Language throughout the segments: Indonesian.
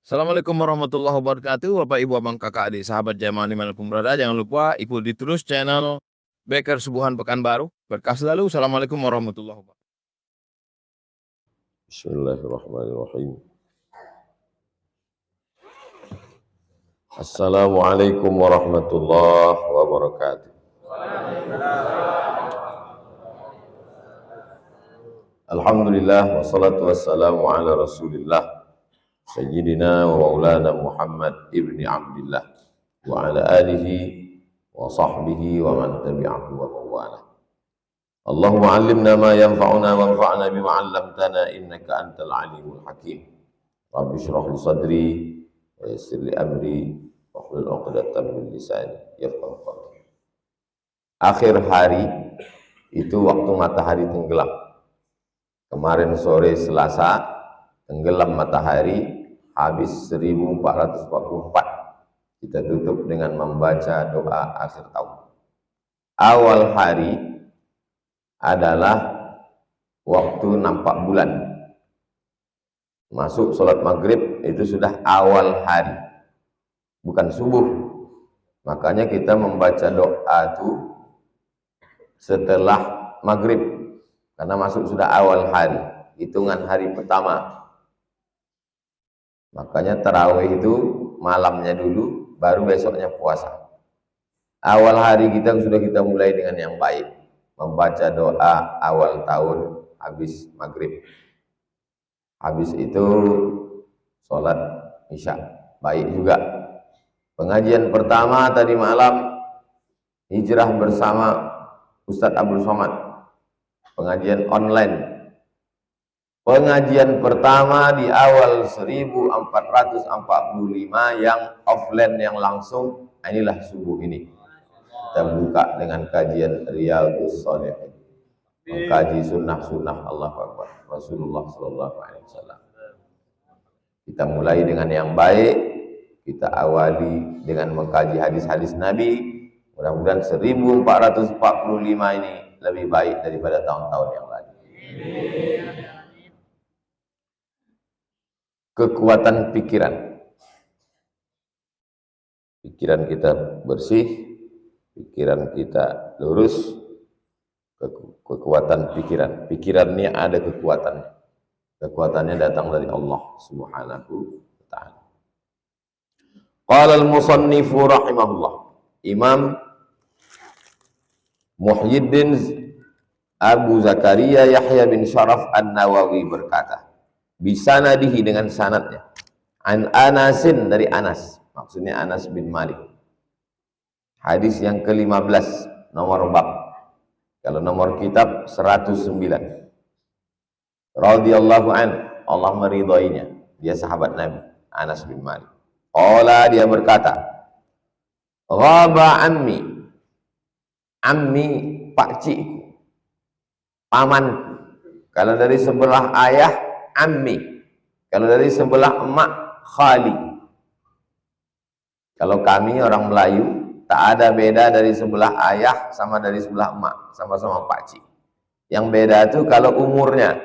Assalamualaikum warahmatullahi wabarakatuh. Bapak, Ibu, Abang, Kakak, adik, sahabat jamaah dimanapun berada. Jangan lupa ikuti terus channel Beker Subuhan Pekanbaru. Berkah selalu. Assalamualaikum warahmatullahi wabarakatuh. Bismillahirrahmanirrahim. Assalamualaikum warahmatullahi wabarakatuh. Alhamdulillah wassalatu wassalamu ala Rasulillah Sayyidina wa maulana Muhammad ibni Abdillah wa ala alihi wa sahbihi wa man tabi'ahu wa mawala. Allahumma 'allimna ma yanfa'una wanfa'na bima 'allamtana innaka antal alimul hakim. Rabbi shrah li sadri wa yassir li amri wahlul 'uqdatam min lisani yafqahu qawli. Akhir hari itu waktu matahari tenggelam. Kemarin sore Selasa tenggelam matahari habis 1444. Kita tutup dengan membaca doa akhir tahun. Awal hari adalah waktu nampak bulan. Masuk sholat maghrib itu sudah awal hari, bukan subuh. Makanya kita membaca doa itu setelah maghrib, karena masuk sudah awal hari, hitungan hari pertama. Makanya tarawih itu malamnya dulu, baru besoknya puasa. Awal hari kita sudah kita mulai dengan yang baik, membaca doa awal tahun habis maghrib. Habis itu sholat isya, baik juga. Pengajian pertama tadi malam, hijrah bersama Ustadz Abdul Somad, pengajian online. Pengajian pertama di awal 1445 yang offline, yang langsung. Inilah subuh ini kita buka dengan kajian Riyadhus Shalihin, mengkaji sunnah-sunnah Allahu Akbar Rasulullah Sallallahu Alaihi Wasallam. Kita mulai dengan yang baik, kita awali dengan mengkaji hadis-hadis Nabi. Mudah-mudahan 1445 ini lebih baik daripada tahun-tahun yang lalu. Kekuatan pikiran. Pikiran kita bersih, pikiran kita lurus. Kekuatan pikiran. Pikirannya ada kekuatannya. Kekuatannya datang dari Allah Subhanahu wa ta'ala. Qala al-musannifu rahimahullah. Imam Muhyiddin Abu Zakaria Yahya bin Syaraf An-Nawawi berkata, bisanadihi, dengan sanadnya, an Anasin, dari Anas, maksudnya Anas bin Malik. Hadis yang ke-15, nomor bab. Kalau nomor kitab 109. Radhiyallahu an, Allah meridainya, dia sahabat Nabi, Anas bin Malik. Qala, dia berkata, ghaba ammi, ammi pakcikku, pamanku. Kalau dari sebelah ayah, ammi. Kalau dari sebelah emak, khali. Kalau kami orang Melayu, tak ada beda dari sebelah ayah sama dari sebelah emak, sama-sama pakcik. Yang beda itu kalau umurnya.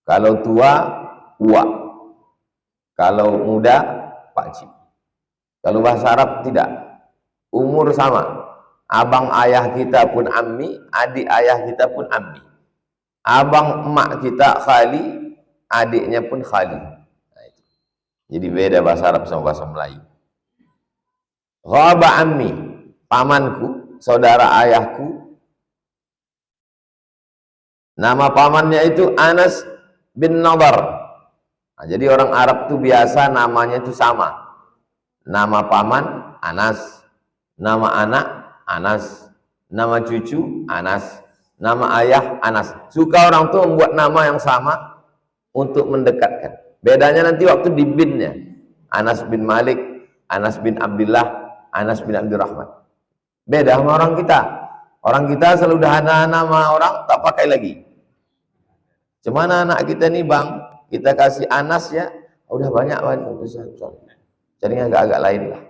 Kalau tua, uak. Kalau muda, pakcik. Kalau bahasa Arab tidak. Umur sama. Abang ayah kita pun ammi, adik ayah kita pun ammi. Abang emak kita khali, adiknya pun khali. Nah, itu. Jadi beda bahasa Arab sama bahasa Melayu. Ghaba ammi, pamanku, saudara ayahku. Nama pamannya itu Anas bin Nadar. Nah, jadi orang Arab itu biasa namanya itu sama. Nama paman Anas, nama anak Anas, nama cucu Anas, nama ayah Anas. Suka orang tua membuat nama yang sama untuk mendekatkan. Bedanya nanti waktu di binnya. Anas bin Malik, Anas bin Abdullah, Anas bin Abdurrahman. Beda sama orang kita. Orang kita selalu dah nama orang tak pakai lagi. Cemana anak kita nih bang, kita kasih Anas ya, udah banyak banget. Jadi agak-agak lain lah.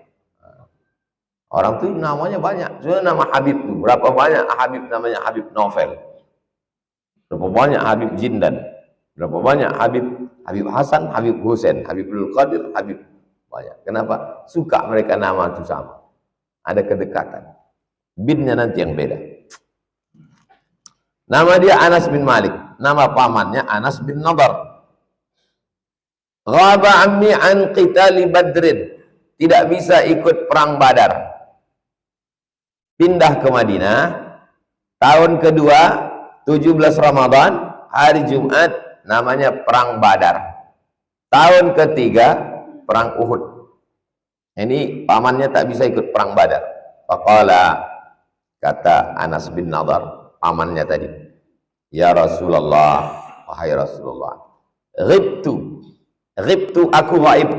Orang tuh namanya banyak. Sebenarnya nama Habib tuh berapa banyak Habib, namanya Habib Novel. Berapa banyak Habib Jindan. Berapa banyak Habib Hasan, Habib Husain, Habibul Qadir, Habib banyak. Kenapa? Suka mereka nama itu sama. Ada kedekatan. Binnya nanti yang beda. Nama dia Anas bin Malik. Nama pamannya Anas bin Nadar. Ghaba ammi an qitali Badrin. Tidak bisa ikut perang Badar. Pindah ke Madinah. Tahun kedua, 17 Ramadan, hari Jumat, namanya perang Badar. Tahun ketiga, perang Uhud. Ini pamannya tak bisa ikut perang Badar. Faqala, kata Anas bin Nadar, pamannya tadi, ya Rasulullah, wahai Rasulullah, ghibtu aku ghaib.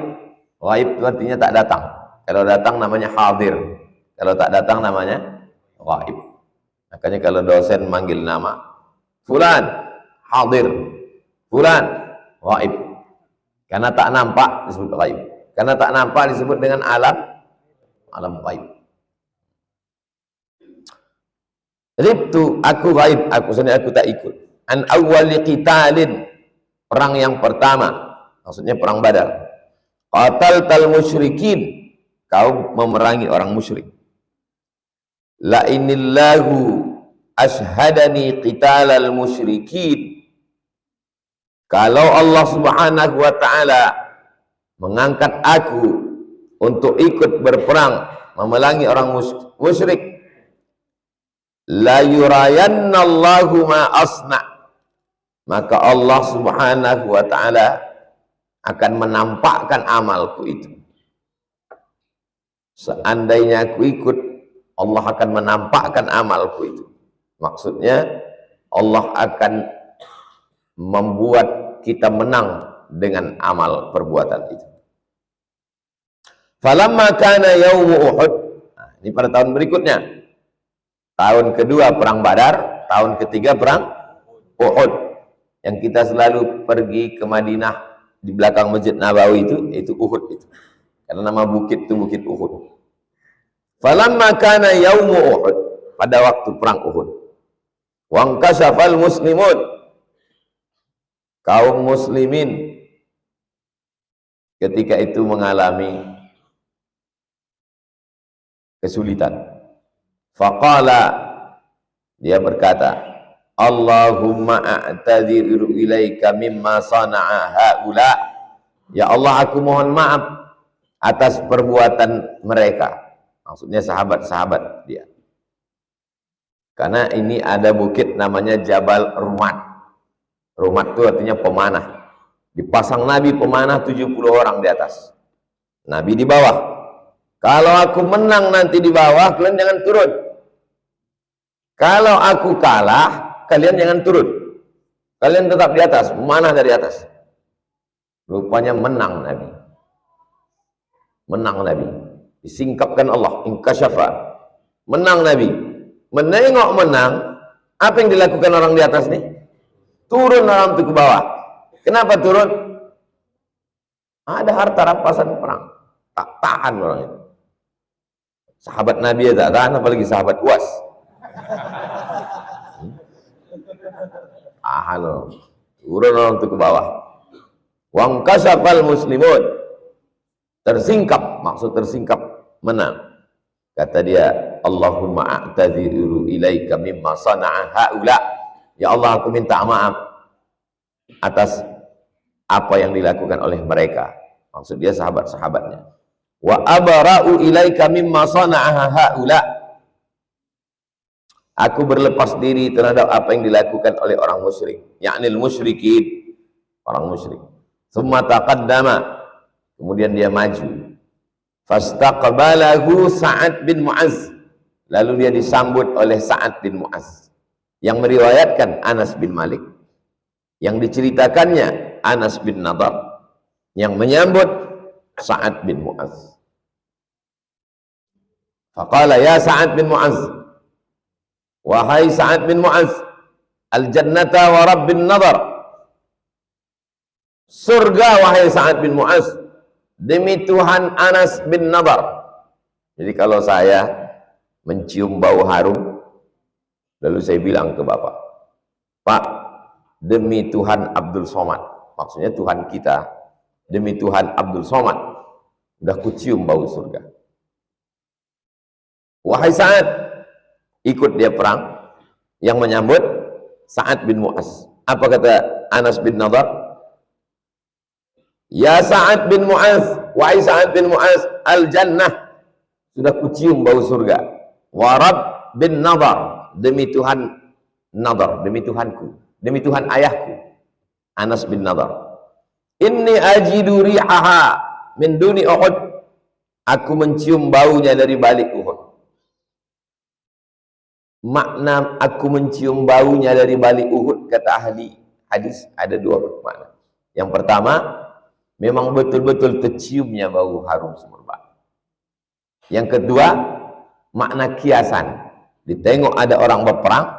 Ghaib itu artinya tak datang. Kalau datang namanya hadir. Kalau tak datang namanya ghaib. Makanya kalau dosen manggil nama, fulan hadir, fulan ghaib. Karena tak nampak disebut ghaib. Karena tak nampak disebut dengan alam ghaib. Ribtu, aku ghaib, aku tak ikut. An awwali qitalin, perang yang pertama, maksudnya perang Badar. Qataltal musyrikin, kau memerangi orang musyrik. La inillahu ashhadani qitalal musyrikin. Kalau Allah Subhanahu wa taala mengangkat aku untuk ikut berperang memerangi orang musyrik, la yurayannallahu ma asna, maka Allah Subhanahu wa taala akan menampakkan amalku itu. Seandainya aku ikut, Allah akan menampakkan amalku itu. Maksudnya Allah akan membuat kita menang dengan amal perbuatan itu. Falamma kana yaumu Uhud, nah, ini pada tahun berikutnya. Tahun kedua perang Badar, tahun ketiga perang Uhud. Yang kita selalu pergi ke Madinah di belakang Masjid Nabawi itu Uhud itu. Karena nama bukit itu Bukit Uhud. Falamma kana yaumu Uhud, pada waktu perang Uhud. Wangkashafal muslimun, kaum muslimin ketika itu mengalami kesulitan. Faqala, dia berkata, Allahumma a'tadiru ilaika mimma sana'a haula. Ya Allah, aku mohon maaf atas perbuatan mereka. Maksudnya sahabat-sahabat dia. Karena ini ada bukit namanya Jabal Rumat. Rumat itu artinya pemanah. Dipasang Nabi pemanah 70 orang di atas. Nabi di bawah. Kalau aku menang nanti di bawah, kalian jangan turun. Kalau aku kalah, kalian jangan turun. Kalian tetap di atas, memanah dari atas. Rupanya menang Nabi. Menang Nabi. Disingkapkan Allah, inkasyafa. Menang Nabi. Menengok menang, apa yang dilakukan orang di atas nih? Turun orang itu ke bawah. Kenapa turun? Ada harta rampasan perang. Tak tahan orang itu. Sahabat Nabi ya tak tahan, apalagi sahabat Uas. Tahan orang. Turun orang itu ke bawah. Wangkasafal muslimun. Tersingkap, maksud tersingkap menang. Kata dia, Allahumma a'tadiru ilaika mimma sana'a haula. Ya Allah, aku minta maaf atas apa yang dilakukan oleh mereka. Maksud dia sahabat-sahabatnya. Wa abara'u ilaika mimma sana'a haula. Aku berlepas diri terhadap apa yang dilakukan oleh orang musyrik, yaknil musyrikin, orang musyrik. Tsumma taqaddama, kemudian dia maju. Fastaqbalahu Sa'ad bin Mu'az. Lalu dia disambut oleh Sa'ad bin Mu'az. Yang meriwayatkan Anas bin Malik. Yang diceritakannya Anas bin Nadar. Yang menyambut Sa'ad bin Mu'az. Faqala ya Sa'ad bin Mu'az, wahai Sa'ad bin Mu'az, al-jannata wa rabbin nadar. Surga wahai Sa'ad bin Mu'az, demi Tuhan Anas bin Nadar. Jadi kalau saya mencium bau harum, lalu saya bilang ke bapak, Pak, demi Tuhan Abdul Somad. Maksudnya Tuhan kita, demi Tuhan Abdul Somad, udah kucium bau surga. Wahai Sa'ad, ikut dia perang. Yang menyambut Sa'ad bin Mu'az. Apa kata Anas bin Nadar? Ya Sa'ad bin Mu'az, wahai Sa'ad bin Mu'az, al-jannah, sudah kucium bau surga. Warab bin Nadar, demi Tuhan Nadar, demi Tuhanku, demi Tuhan ayahku, Anas bin Nadar. Inni ajidu rihaha min duni Uhud, aku mencium baunya dari balik Uhud. Makna aku mencium baunya dari balik Uhud, kata ahli hadis, ada dua makna. Yang pertama, memang betul-betul terciumnya bau harum semerbak. Yang kedua, makna kiasan. Ditengok ada orang berperang,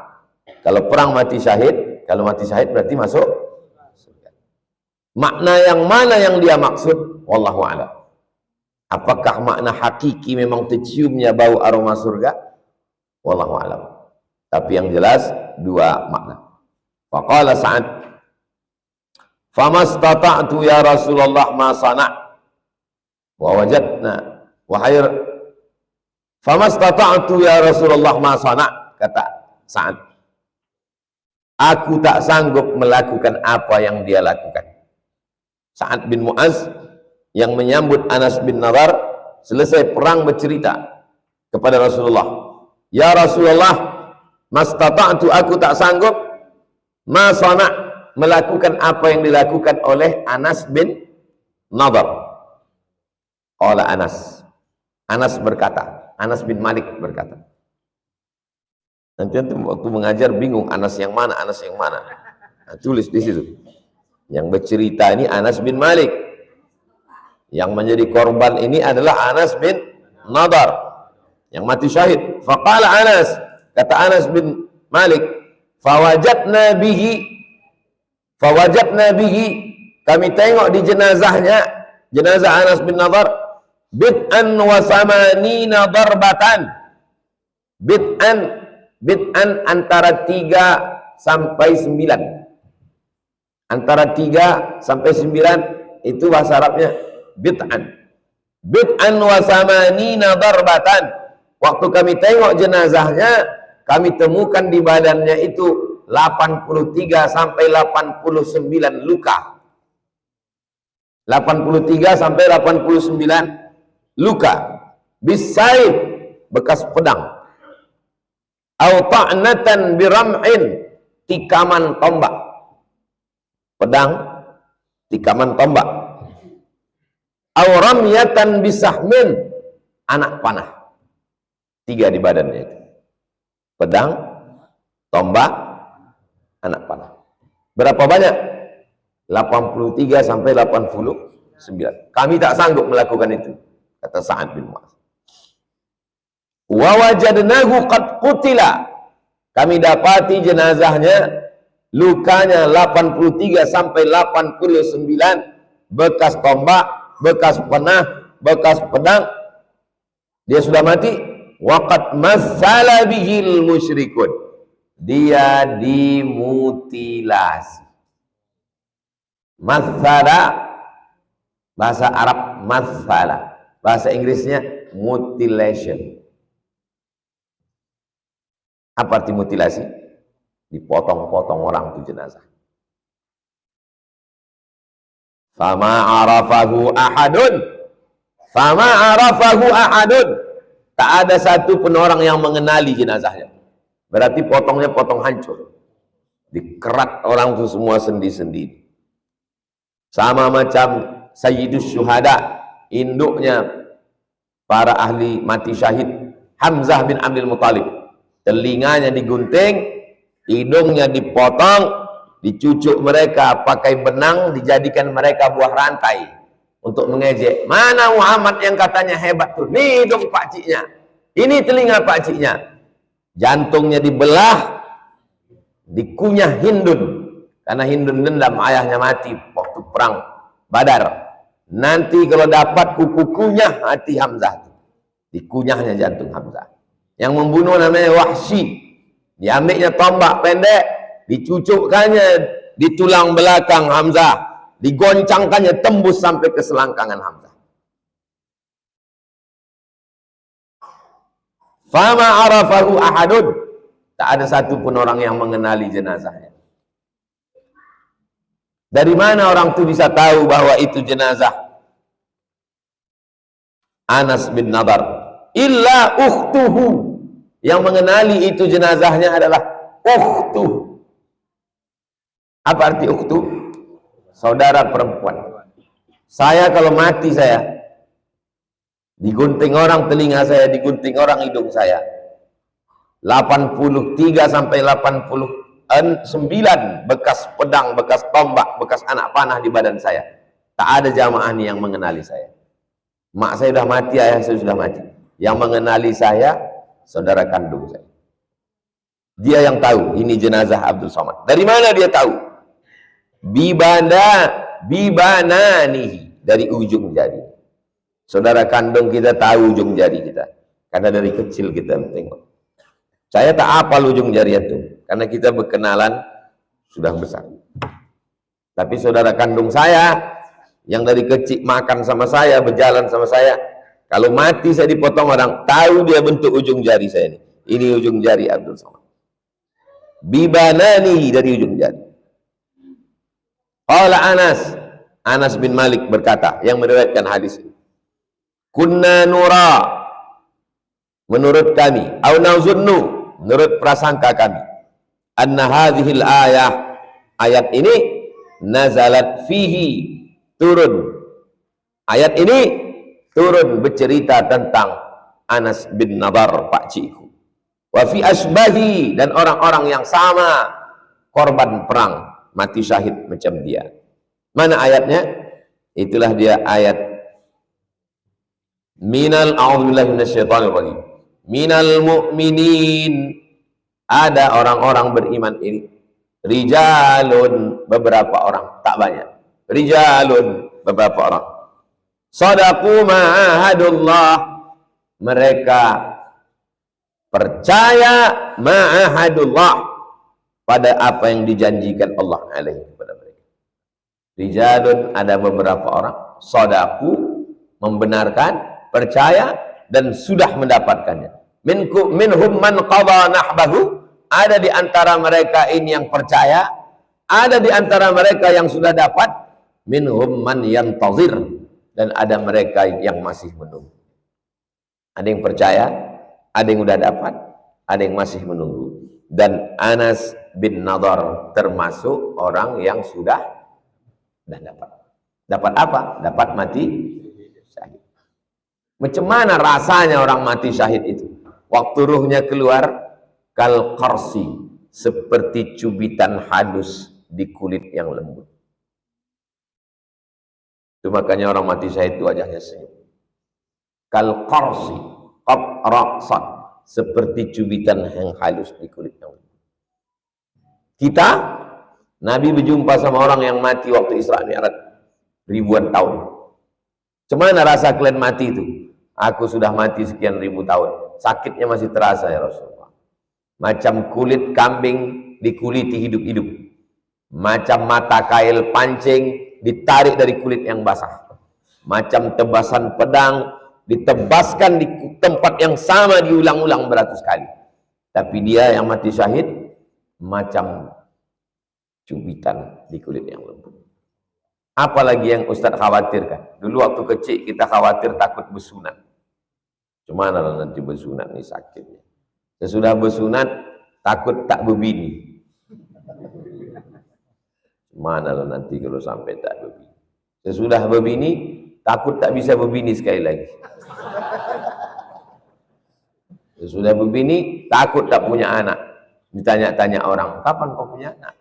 kalau perang mati syahid, kalau mati syahid berarti masuk surga. Makna yang mana yang dia maksud? Wallahu a'lam. Apakah makna hakiki memang terciumnya bau aroma surga? Wallahu a'lam. Tapi yang jelas dua makna. Faqala Sa'ad, famastata'tu ya Rasulullah ma sana' wa wajadna wahai famastata'tu ya Rasulullah ma sana', kata Sa'ad, aku tak sanggup melakukan apa yang dia lakukan. Sa'ad bin Mu'az yang menyambut Anas bin Nadar selesai perang bercerita kepada Rasulullah, ya Rasulullah, mastata'tu, aku tak sanggup, ma sana', melakukan apa yang dilakukan oleh Anas bin Nadar. Qala Anas berkata, Anas bin Malik berkata, nanti waktu mengajar bingung Anas yang mana, Anas yang mana. Nah, tulis di situ. Yang bercerita ini Anas bin Malik. Yang menjadi korban ini adalah Anas bin Nadar yang mati syahid. Faqala Anas, kata Anas bin Malik, fawajadna bihi, kami tengok di jenazahnya, jenazah Anas bin Nadar, bid'an wa samanina darbatan, bid'an antara 3 sampai 9, antara 3 sampai 9 itu bahasa Arabnya bid'an wa samanina darbatan. Waktu kami tengok jenazahnya, kami temukan di badannya itu 83 sampai 89 luka. 83 sampai 89 luka. Bisaib, bekas pedang. Au ta'natan biram'in, tikaman tombak. Pedang, tikaman tombak. Au ramyatan bisahmin, anak panah. 3 di badannya itu. Pedang, tombak, anak panah. Berapa banyak? 83 sampai 89. Kami tak sanggup melakukan itu, kata Sa'ad bin Mu'az. Wa wajadnahu qad qutila, kami dapati jenazahnya lukanya 83 sampai 89, bekas tombak, bekas panah, bekas pedang, dia sudah mati. Waqad massala bihil musyrikun, dia dimutilasi. Massala, bahasa Arab massala, bahasa Inggrisnya mutilation. Apa arti mutilasi? Dipotong-potong orang itu jenazah. Fama arafahu ahadun, tak ada satu pun orang yang mengenali jenazahnya. Berarti potongnya potong hancur, dikerat orang itu semua sendi-sendi. Sama macam Sayyidus Syuhada, induknya para ahli mati syahid, Hamzah bin Abdul Muthalib, telinganya digunting, hidungnya dipotong, dicucuk mereka pakai benang, dijadikan mereka buah rantai untuk mengejek. Mana Muhammad yang katanya hebat tuh? Nih hidung pakciknya, ini telinga pakciknya. Jantungnya dibelah, dikunyah Hindun, karena Hindun dendam ayahnya mati waktu perang Badar. Nanti kalau dapat kuku-kunyah hati Hamzah, dikunyahnya jantung Hamzah. Yang membunuh namanya Wahsy, diambilnya tombak pendek, dicucukkannya di tulang belakang Hamzah, digoncangkannya tembus sampai ke selangkangan Hamzah. Fama arafahu ahadun, tak ada satu pun orang yang mengenali jenazahnya. Dari mana orang itu bisa tahu bahwa itu jenazah Anas bin Nadar? Illa ukhtuhu, yang mengenali itu jenazahnya adalah ukhtuh. Apa arti ukhtuh? Saudara perempuan. Saya kalau mati, saya digunting orang telinga saya, digunting orang hidung saya. 83 sampai 89 bekas pedang, bekas tombak, bekas anak panah di badan saya. Tak ada jamaah nih yang mengenali saya. Mak saya sudah mati, ayah saya sudah mati. Yang mengenali saya, saudara kandung saya. Dia yang tahu ini jenazah Abdul Somad. Dari mana dia tahu? Bibananihi, dari ujung jari. Saudara kandung kita tahu ujung jari kita, karena dari kecil kita tengok. Saya tak hafal ujung jari itu, karena kita berkenalan sudah besar. Tapi saudara kandung saya, yang dari kecil makan sama saya, berjalan sama saya, kalau mati saya dipotong orang, tahu dia bentuk ujung jari saya ini. Ini ujung jari Abdul Somad. Bibanani, dari ujung jari. Qala Anas bin Malik berkata, yang meriwayatkan hadis ini. Kunna nura, menurut kami, au nazunnu, menurut prasangka kami, anna hadhil ayat ini nazalat fihi, turun. Ayat ini turun bercerita tentang Anas bin Nadar, Pak Cikgu. Wa fi asbahi, dan orang-orang yang sama korban perang, mati syahid macam dia. Mana ayatnya? Itulah dia ayat minal a'udzubillahi minasyaitonir rajim. Minal mu'minin, ada orang-orang beriman ini. Rijalun, beberapa orang, tak banyak. Rijalun, beberapa orang. Sadaqu ma'ahadullah, mereka percaya ma'ahadullah, pada apa yang dijanjikan Allah alaihi kepada mereka. Rijalun, ada beberapa orang. Sadaqu, membenarkan, percaya, dan sudah mendapatkannya. Minhum man qadha nahbahu, ada di antara mereka ini yang percaya, ada di antara mereka yang sudah dapat. Minhum man yantazir, dan ada mereka yang masih menunggu. Ada yang percaya, ada yang sudah dapat, ada yang masih menunggu. Dan Anas bin Nadar termasuk orang yang sudah dapat. Dapat apa? Dapat mati syahid. Macam mana rasanya orang mati syahid itu? Waktu ruhnya keluar, kal qarsi, seperti cubitan halus di kulit yang lembut. Itu makanya orang mati syahid itu wajahnya senyum. Kal qarsi, qab ra'sat, seperti cubitan yang halus di kulit yang lembut. Kita, Nabi berjumpa sama orang yang mati waktu Isra Mi'raj ribuan tahun. Cemana rasa kalian mati itu? Aku sudah mati sekian ribu tahun. Sakitnya masih terasa ya Rasulullah. Macam kulit kambing dikuliti hidup-hidup. Macam mata kail pancing ditarik dari kulit yang basah. Macam tebasan pedang ditebaskan di tempat yang sama diulang-ulang beratus kali. Tapi dia yang mati syahid macam cubitan di kulit yang lembut. Apalagi yang Ustadz khawatirkan. Dulu waktu kecil kita khawatir takut bersunat. Cuma kalau nanti bersunat nih sakitnya. Sesudah bersunat takut tak berbini. Mana lo nanti kalau sampai tak berbini. Sesudah berbini takut tak bisa berbini sekali lagi. Sesudah berbini takut tak punya anak. Ditanya-tanya orang, kapan kau punya anak?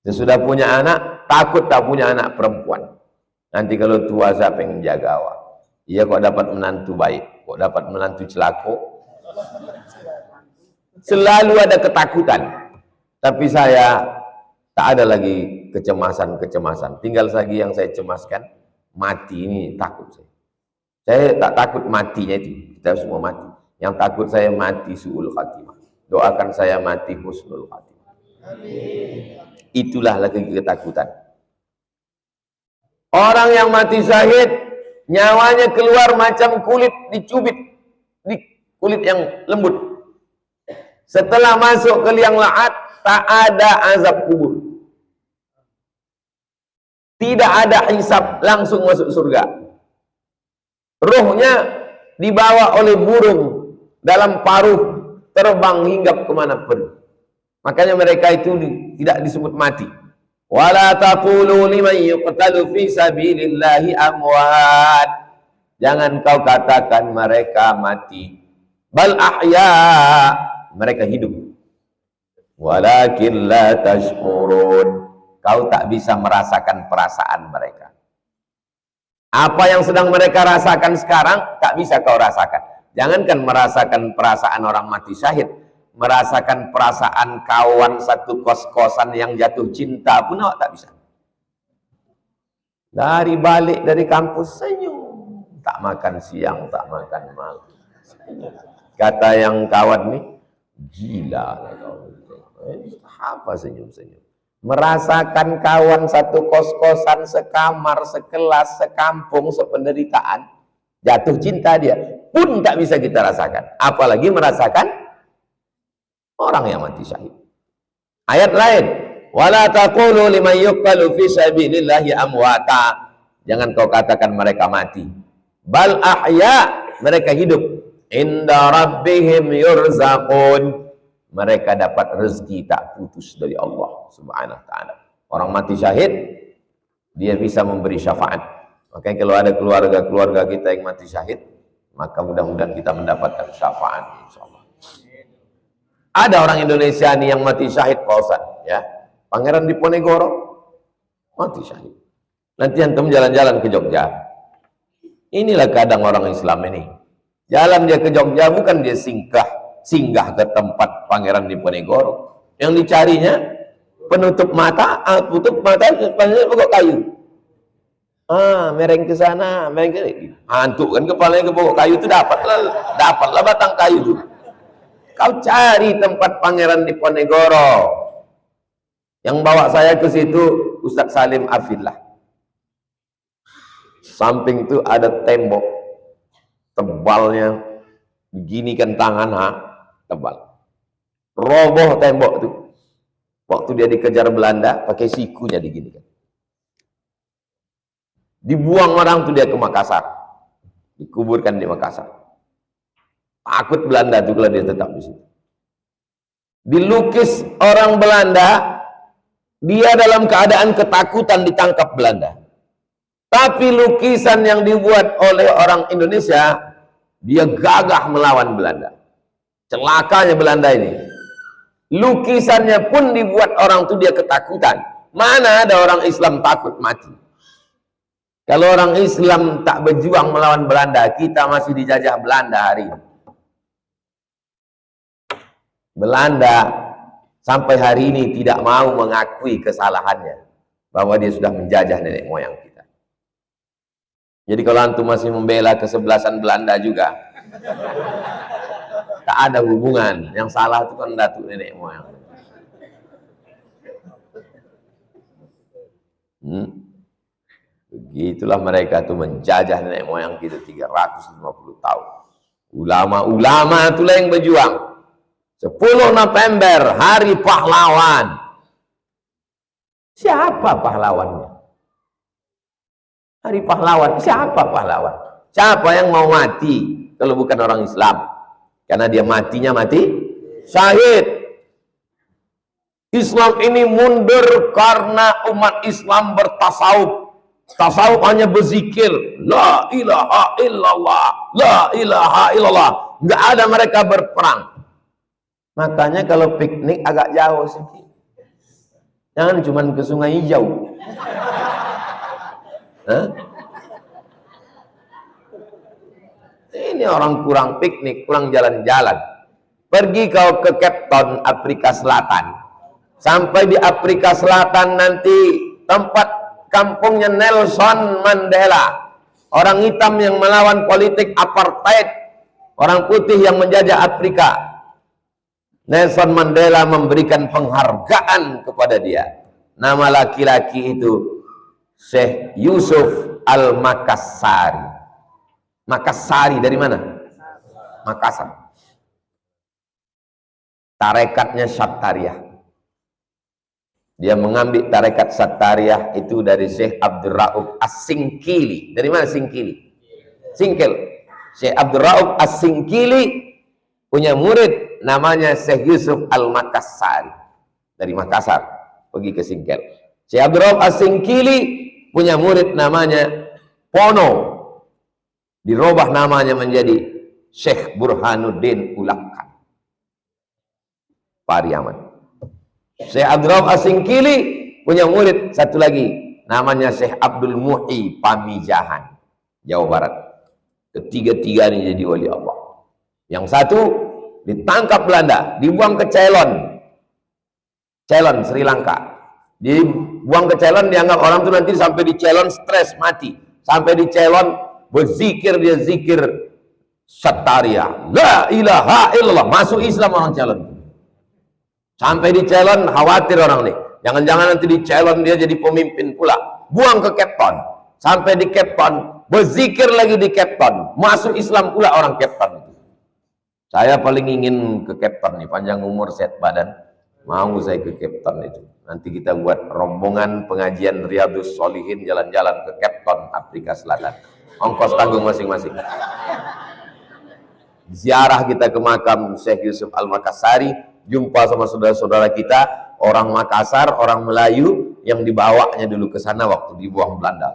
Sesudah punya anak takut tak punya anak perempuan. Nanti kalau tua siapa yang menjaga awak? Iya, kok dapat menantu baik, kok dapat menantu celako. Selalu ada ketakutan. Tapi saya tak ada lagi kecemasan-kecemasan. Tinggal lagi yang saya cemaskan, mati ini takut saya. Saya tak takut matinya itu, kita semua mati. Yang takut saya mati su'ul khatimah. Doakan saya mati husnul khatimah. Itulah lagi ketakutan. Orang yang mati syahid, nyawanya keluar macam kulit dicubit, di kulit yang lembut. Setelah masuk ke liang lahat, tak ada azab kubur. Tidak ada hisab, langsung masuk surga. Ruhnya dibawa oleh burung dalam paruh, terbang hingga kemanapun. Makanya mereka itu tidak disebut mati. Wala taqulu liman yuqtalu fi sabilillahi amwat. Jangan kau katakan mereka mati. Bal ahya, mereka hidup. Walakin la tashkurun. Kau tak bisa merasakan perasaan mereka. Apa yang sedang mereka rasakan sekarang tak bisa kau rasakan. Jangankan merasakan perasaan orang mati syahid, merasakan perasaan kawan satu kos-kosan yang jatuh cinta pun awak tak bisa. Dari balik dari kampus senyum, tak makan siang, tak makan malam. Kata yang kawan nih, gila kau. Apa senyum-senyum? Merasakan kawan satu kos-kosan, sekamar, sekelas, sekampung, sependeritaan, jatuh cinta dia pun tak bisa kita rasakan. Apalagi merasakan orang yang mati syahid. Ayat lain, wala taqulu liman yuqtalu fi sabilillahi amwata. Jangan kau katakan mereka mati. Bal ahya, mereka hidup. Inda rabbihim yurzaqun. Mereka dapat rezeki tak putus dari Allah Subhanahu wa taala. Orang mati syahid, dia bisa memberi syafaat. Makanya kalau ada keluarga-keluarga kita yang mati syahid, maka mudah-mudahan kita mendapatkan syafaat insyaallah. Ada orang Indonesia nih yang mati syahid, Pak Ustaz, ya. Pangeran Diponegoro mati syahid. Nanti antum jalan-jalan ke Jogja. Inilah kadang orang Islam ini. Jalan dia ke Jogja bukan dia singgah ke tempat Pangeran Diponegoro. Yang dicarinya penutup mata, pokok kayu. Mereng ke sana, mereng ke sini. Hantu kan kepalanya ke pokok kayu itu dapatlah batang kayu itu. Kau cari tempat Pangeran Diponegoro. Yang bawa saya ke situ Ustadz Salim Afillah. Samping itu ada tembok tebalnya begini kan tangan tebal. Roboh tembok itu. Waktu dia dikejar Belanda pakai sikunya diginikan. Dibuang orang tuh dia ke Makassar. Dikuburkan di Makassar. Takut Belanda tuh kalau dia tetap di situ. Dilukis orang Belanda, dia dalam keadaan ketakutan ditangkap Belanda. Tapi lukisan yang dibuat oleh orang Indonesia, dia gagah melawan Belanda. Celakanya Belanda ini. Lukisannya pun dibuat orang itu dia ketakutan. Mana ada orang Islam takut mati? Kalau orang Islam tak berjuang melawan Belanda, kita masih dijajah Belanda hari ini. Belanda sampai hari ini tidak mau mengakui kesalahannya bahwa dia sudah menjajah nenek moyang kita. Jadi kalau antum masih membela kesebelasan Belanda juga, tak ada hubungan. Yang salah itu kan datuk nenek moyang. Begitulah mereka tuh menjajah nenek moyang kita 350 tahun. Ulama-ulama itulah yang berjuang. 10 November, Hari Pahlawan. Siapa pahlawannya? Hari pahlawan, siapa pahlawan? Siapa yang mau mati kalau bukan orang Islam? Karena dia matinya mati syahid. Islam ini mundur karena umat Islam bertasawuf. Tasawuf hanya berzikir, la ilaha illallah, la ilaha illallah. Nggak ada mereka berperang. Makanya kalau piknik agak jauh sedikit. Jangan cuma ke Sungai Hijau. Ini orang kurang piknik, kurang jalan-jalan. Pergi kau ke Cape Town, Afrika Selatan. Sampai di Afrika Selatan nanti tempat kampungnya Nelson Mandela. Orang hitam yang melawan politik apartheid. Orang putih yang menjajah Afrika. Nelson Mandela memberikan penghargaan kepada dia. Nama laki-laki itu Syekh Yusuf Al-Makassari. Makassari dari mana? Makassar. Tarekatnya Sattariyah. Dia mengambil tarekat Sattariyah itu dari Syekh Abdul Rauf As-Singkili. Dari mana Singkili? Singkil. Syekh Abdul Rauf As-Singkili punya murid namanya Syekh Yusuf Al-Makassari. Dari Makassar pergi ke Singkil. Syekh Abdul Rauf As-Singkili punya murid namanya Pono. Dirubah namanya menjadi Syekh Burhanuddin Ulakkan. Pariaman. Syekh Abdul Rauf As-Singkili punya murid satu lagi namanya Syekh Abdul Muhyi Pamijahan, Jawa Barat. Ketiga-tiga ini jadi wali Allah. Yang satu ditangkap Belanda, dibuang ke Ceylon, Sri Lanka. Dibuang ke Ceylon, dianggap orang itu nanti sampai di Ceylon stres mati. Sampai di Ceylon berzikir, dia zikir Sattariyah, la ilaha illallah, masuk Islam orang Ceylon. Sampai di Ceylon khawatir orang nih, jangan-jangan nanti di Ceylon dia jadi pemimpin pula. Buang ke Cape Town. Sampai di Cape Town, berzikir lagi di Cape Town, masuk Islam pula orang Cape Town itu. Saya paling ingin ke Cape Town nih, panjang umur sehat badan, mau saya ke Cape Town itu. Nanti kita buat rombongan pengajian Riyadhus Shalihin, jalan-jalan ke Cape Town, Afrika Selatan. Ongkos tanggung masing-masing. Ziarah kita ke makam Syekh Yusuf Al-Makassari, jumpa sama saudara-saudara kita, orang Makassar, orang Melayu, yang dibawanya dulu ke sana waktu dibuang Belanda.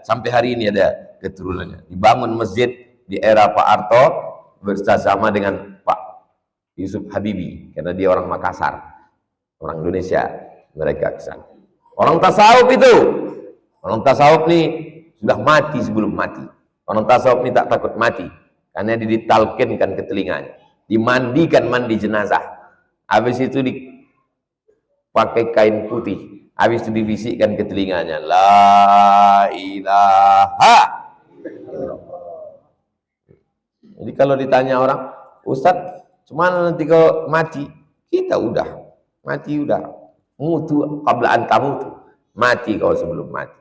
Sampai hari ini ada keturunannya. Dibangun masjid di era Pak Harto bersama dengan Pak Yusuf Habibie, karena dia orang Makassar, orang Indonesia, mereka ke sana. Orang tasawuf itu, orang tasawuf nih sudah mati sebelum mati. Orang tasawuf ini tak takut mati, karena ditalkinkan ke telinganya, dimandikan mandi jenazah. Habis itu dipakai kain putih, habis itu dibisikkan ke telinganya, la ilaha. Jadi kalau ditanya orang, Ustadz, cuman nanti kau mati? Kita udah mati, udah mutu qabla an tamutu, mati kau sebelum mati.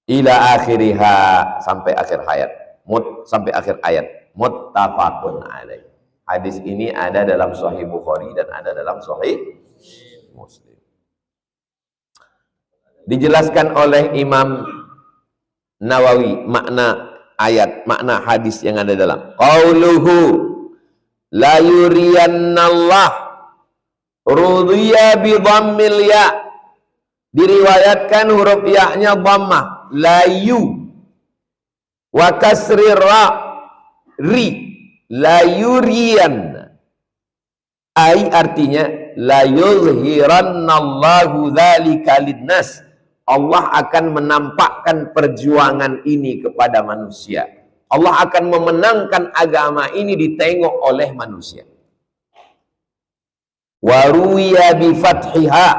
Ila akhiriha, sampai akhir hayat, sampai akhir ayat. Muttafaqun alaih. Hadis ini ada dalam Sahih Bukhari dan ada dalam Sahih Muslim. Dijelaskan oleh Imam Nawawi makna ayat, makna hadis yang ada dalam qauluhu la yuriyannallah rudhiya bi dhammil ya. Diriwayatkan huruf ya-nya dhammah, la yu, wa kasri ra, ri, la yuriyan, ai artinya la yuzhirannallahu dzalika linnas. Allah akan menampakkan perjuangan ini kepada manusia. Allah akan memenangkan agama ini ditengok oleh manusia. Waruya bi fathiha,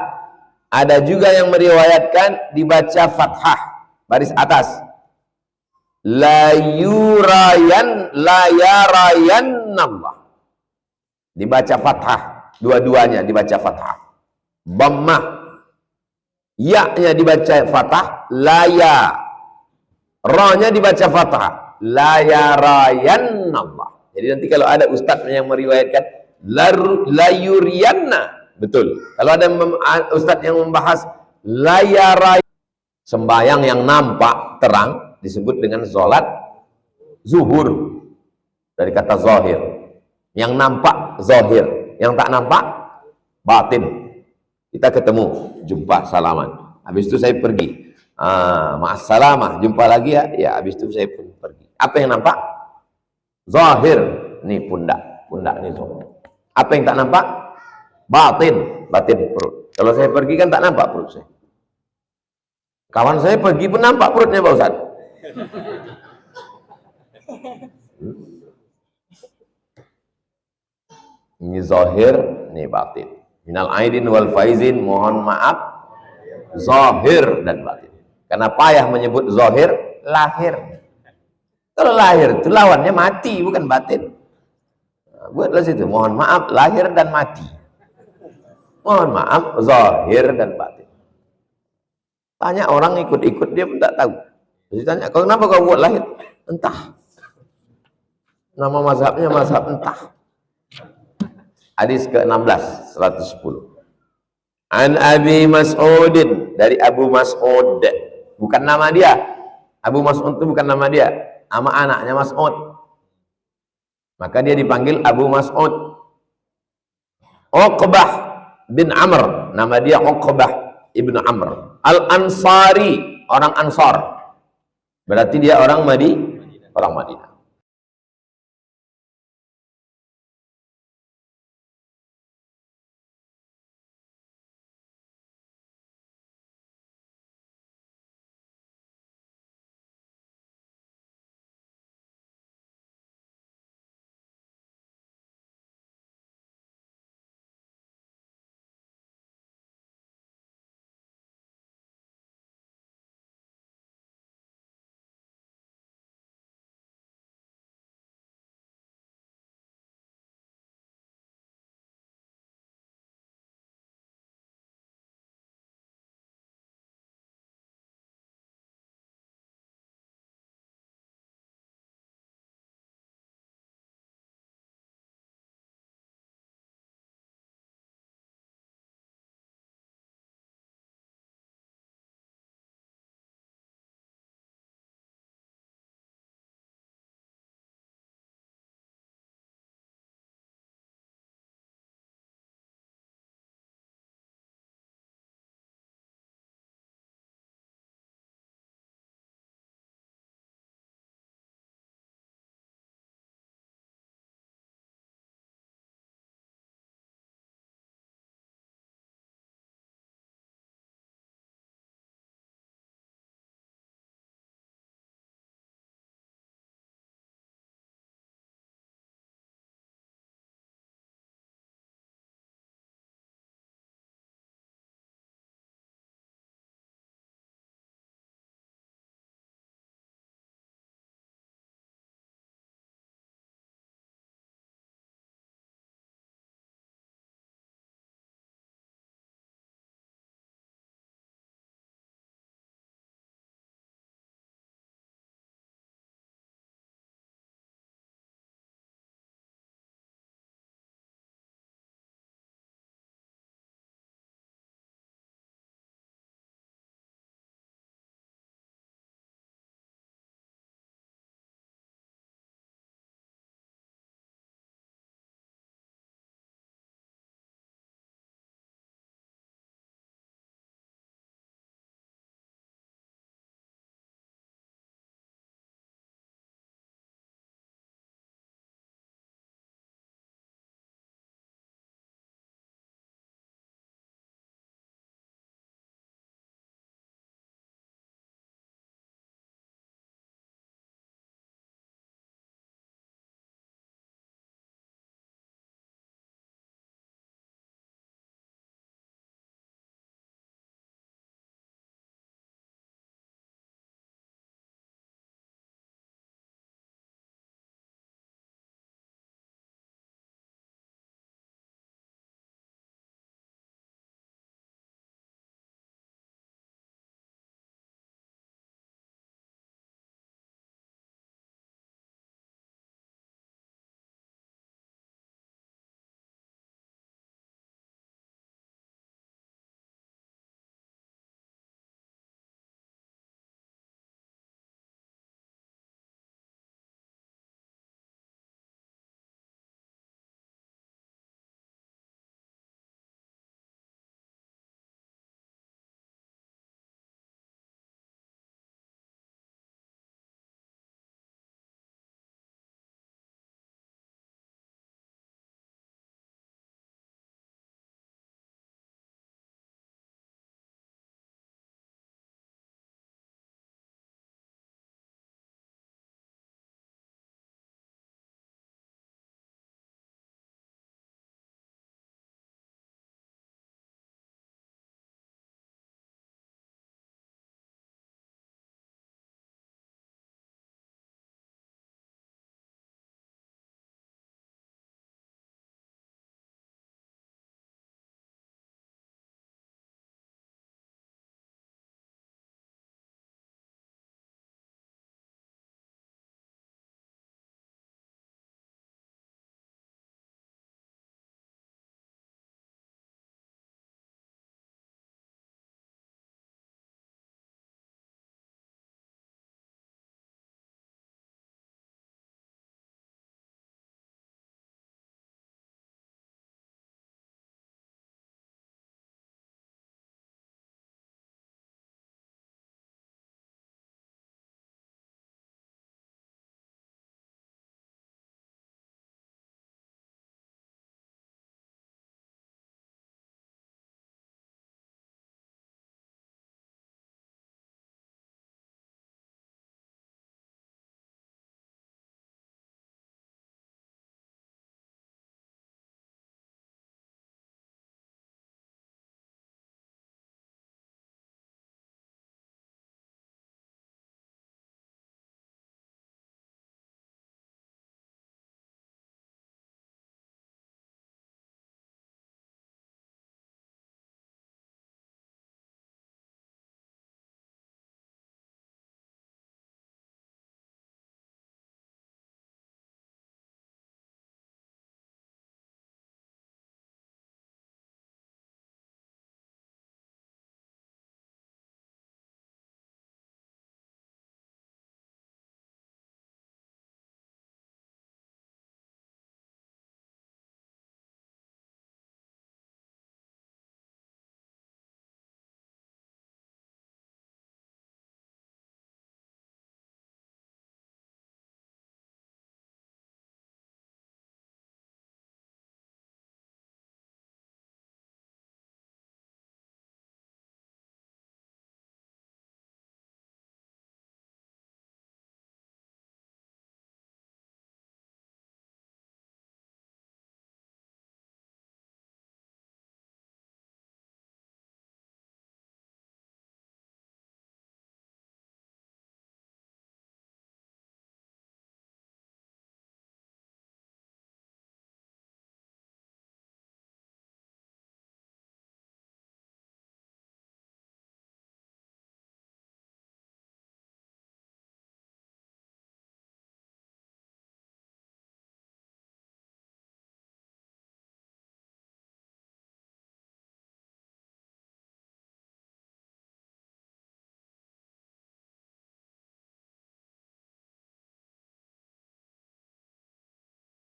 ada juga yang meriwayatkan dibaca fathah, baris atas. La yurayan, la yarayannallah, dibaca fathah, dua-duanya dibaca fathah. Dhammah, ya-nya dibaca fathah, la ya, ra-nya dibaca fathah, la yarayannallah. Jadi nanti kalau ada ustaz yang meriwayatkan la yuriyanna, betul. Kalau ada ustaz yang membahas la yaray, sembahyang yang nampak terang disebut dengan sholat zuhur, dari kata zahir. Yang nampak zahir, yang tak nampak batin. Kita ketemu, jumpa, salaman, habis itu saya pergi, ma'assalamah, jumpa lagi ya, ya habis itu saya pun pergi. Apa yang nampak? Zahir, nih pundak ini semua. Apa yang tak nampak? Batin perut. Kalau saya pergi kan tak nampak perut saya. Kawan saya pergi pun nampak perutnya Pak Ustaz. Ini zahir, ini batin. Minal aidin wal faizin, mohon maaf, zahir dan batin. Karena payah menyebut zahir, lahir. Kalau lahir itu lawannya mati, bukan batin. Nah, buatlah situ, mohon maaf lahir dan mati. Mohon maaf zahir dan batin. Tanya orang ikut-ikut dia pun tak tahu. Jadi tanya, kau kenapa kau buat lahir? Entah. Nama mazhabnya mazhab entah. Hadis ke-16 110. An Abi Mas'udin, dari Abu Mas'ud, bukan nama dia. Abu Mas'ud itu bukan nama dia, nama anaknya Mas'ud. Maka dia dipanggil Abu Mas'ud. Uqbah bin Amr, nama dia Uqbah ibnu Amr. Al-Ansari, orang Ansar. Berarti dia orang Madinah.